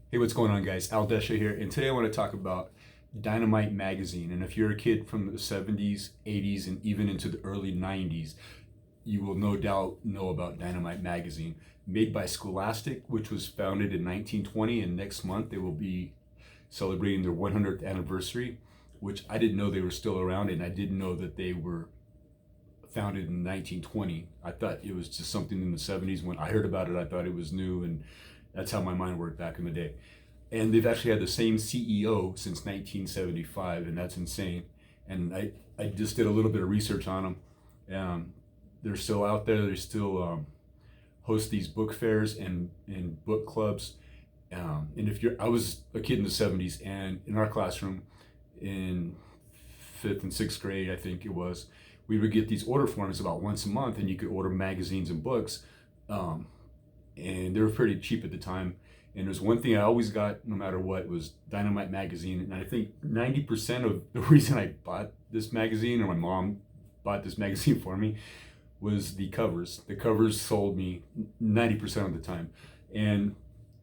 Hey, what's going on, guys? Al Desha here, and today I want to talk about Dynamite Magazine. And if you're a kid from the 70s, 80s, and even into the early 90s, you will no doubt know about Dynamite Magazine. Made by Scholastic, which was founded in 1920, and next month they will be celebrating their 100th anniversary, which I didn't know they were still around, and I didn't know that they were founded in 1920. I thought it was just something in the 70s. When I heard about it, I thought it was new, and that's how my mind worked back in the day. And they've actually had the same CEO since 1975, and that's insane. And I just did a little bit of research on them. They're still out there. They still host these book fairs and book clubs. And I was a kid in the 70s, and in our classroom in 5th and 6th grade, I think it was, we would get these order forms about once a month, and you could order magazines and books. And they were pretty cheap at the time. And there's one thing I always got, no matter what, was Dynamite Magazine. And I think 90% of the reason I bought this magazine, or my mom bought this magazine for me, was the covers. The covers sold me 90% of the time. And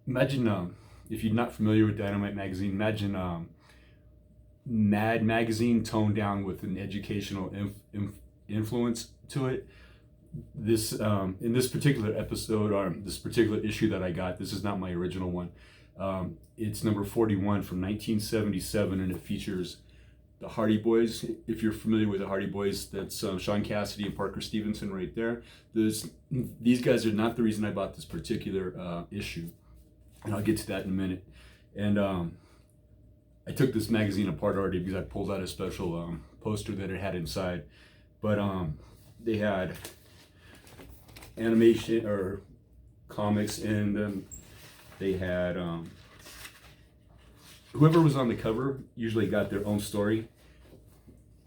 imagine, if you're not familiar with Dynamite Magazine, imagine Mad Magazine toned down with an educational influence to it. This in this particular episode, or this particular issue that I got, this is not my original one. It's number 41 from 1977, and it features the Hardy Boys. If you're familiar with the Hardy Boys, that's Sean Cassidy and Parker Stevenson right there. These guys are not the reason I bought this particular issue, and I'll get to that in a minute. And I took this magazine apart already because I pulled out a special poster that it had inside. But they had animation or comics in them. They had whoever was on the cover usually got their own story.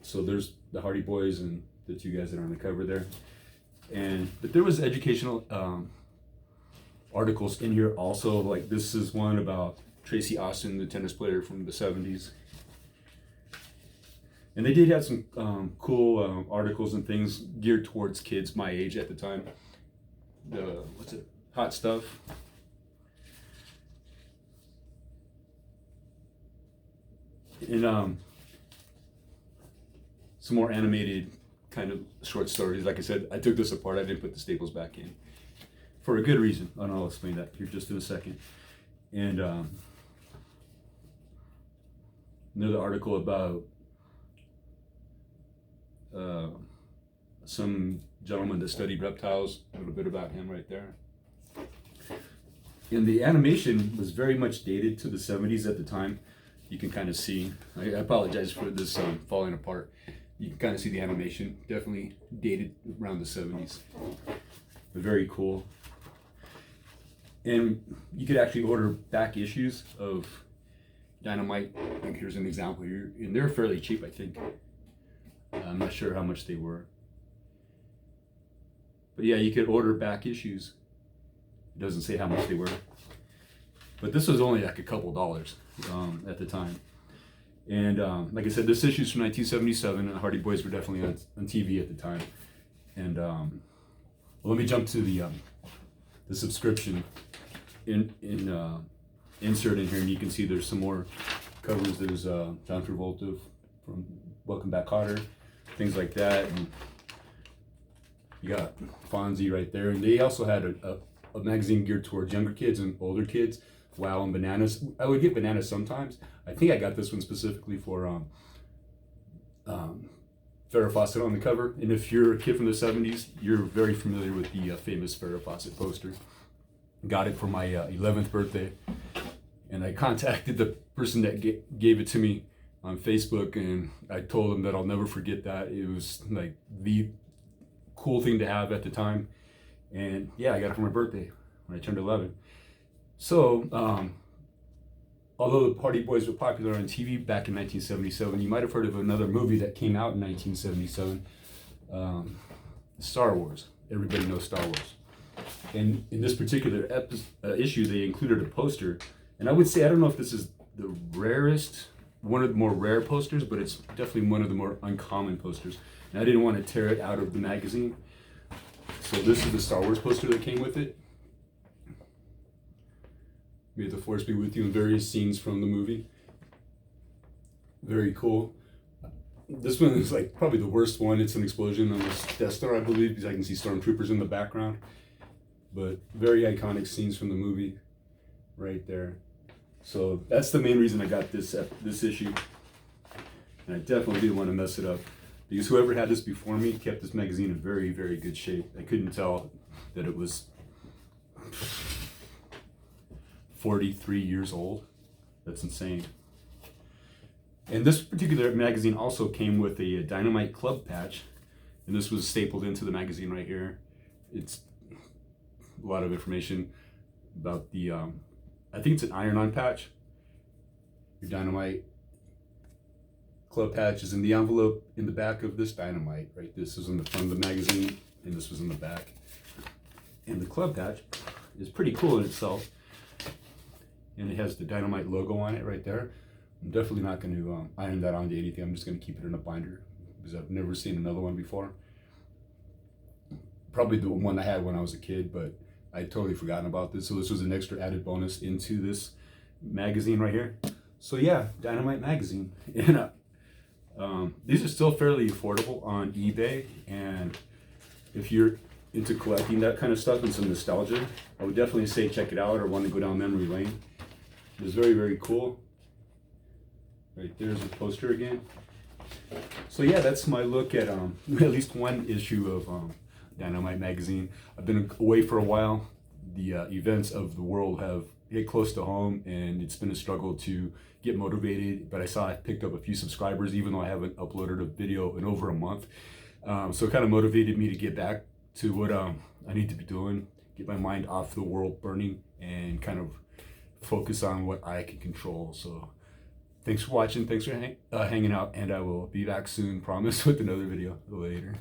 So there's the Hardy Boys and the two guys that are on the cover there. But there was educational articles in here also. Like this is one about Tracy Austin, the tennis player from the 70s. And they did have some cool articles and things geared towards kids my age at the time. Hot Stuff. And some more animated kind of short stories. Like I said, I took this apart. I didn't put the staples back in for a good reason. And I'll explain that here just in a second. And another article about some gentleman that studied reptiles, a little bit about him right there. And the animation was very much dated to the 70s at the time. You can kind of see, I apologize for this falling apart. You can kind of see the animation, definitely dated around the 70s. But very cool. And you could actually order back issues of Dynamite. I think here's an example here, and they're fairly cheap, I think. I'm not sure how much they were. But yeah, you could order back issues. It doesn't say how much they were. But this was only like a couple dollars at the time. And like I said, this issue's from 1977, and the Hardy Boys were definitely on TV at the time. And well, let me jump to the subscription insert in here, and you can see there's some more covers. There's John Travolta from Welcome Back, Kotter, things like that. And you got Fonzie right there. And they also had a magazine geared towards younger kids and older kids. Wow and Bananas. I would get Bananas sometimes. I think I got this one specifically for Farrah Fawcett on the cover. And if you're a kid from the 70s, you're very familiar with the famous Farrah Fawcett poster. Got it for my 11th birthday. And I contacted the person that gave it to me on Facebook, and I told him that I'll never forget that. It was like the cool thing to have at the time. And yeah, I got it for my birthday when I turned 11. So, although the Hardy Boys were popular on TV back in 1977, you might have heard of another movie that came out in 1977, Star Wars. Everybody knows Star Wars. And in this particular issue, they included a poster. And I would say, I don't know if this is the rarest, one of the more rare posters, but it's definitely one of the more uncommon posters. And I didn't want to tear it out of the magazine. So this is the Star Wars poster that came with it. May the Force be with you in various scenes from the movie. Very cool. This one is like probably the worst one. It's an explosion on this Death Star, I believe, because I can see stormtroopers in the background. But very iconic scenes from the movie right there. So that's the main reason I got this issue. And I definitely didn't want to mess it up, because whoever had this before me kept this magazine in very, very good shape. I couldn't tell that it was 43 years old. That's insane. And this particular magazine also came with a Dynamite Club patch, and this was stapled into the magazine right here. It's a lot of information about the, I think it's an iron-on patch. Your Dynamite Club patch is in the envelope in the back of this Dynamite, right? This is in the front of the magazine, and this was in the back. And the club patch is pretty cool in itself, and it has the Dynamite logo on it right there. I'm definitely not going to iron that onto anything. I'm just going to keep it in a binder, because I've never seen another one before. Probably the one I had when I was a kid, but I had totally forgotten about this. So this was an extra added bonus into this magazine right here. So yeah, Dynamite Magazine. And these are still fairly affordable on eBay, and if you're into collecting that kind of stuff and some nostalgia, I would definitely say check it out, or want to go down memory lane. It's very, very cool. Right there's the poster again. So yeah, that's my look at at least one issue of Dynamite Magazine. I've been away for a while. The events of the world have hit close to home, and it's been a struggle to get motivated, but I saw I picked up a few subscribers, even though I haven't uploaded a video in over a month. So it kind of motivated me to get back to what I need to be doing, get my mind off the world burning, and kind of focus on what I can control. So thanks for watching, thanks for hanging out, and I will be back soon, promise, with another video later.